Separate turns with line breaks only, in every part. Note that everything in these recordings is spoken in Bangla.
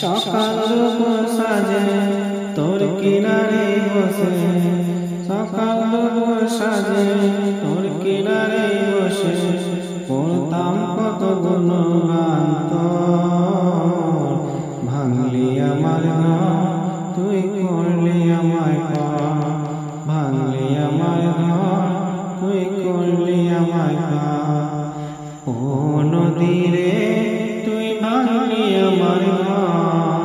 সকাল দুপুর সাজে তোর কিনারে বসে, সকাল দুপুর সাজে তোর কিনারে বসে পড়তাম কত গুণগান তোর। ভাঙলি আমার ঘর তুই করলি আমায় পর, ভাঙলি আমার ঘর তুই করলি আমায় পর। ও নদী রে তুই ভাঙলি আমার ঘর,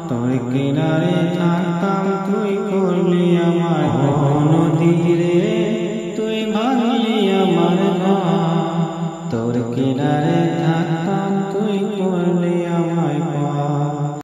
তোর কিনারে থাকতাম তুই করলি আমায় পর। ও নদী রে তুই ভাঙলি আমার ঘর, তোর কিনারে থাকতাম তুই করলি আমায় পর।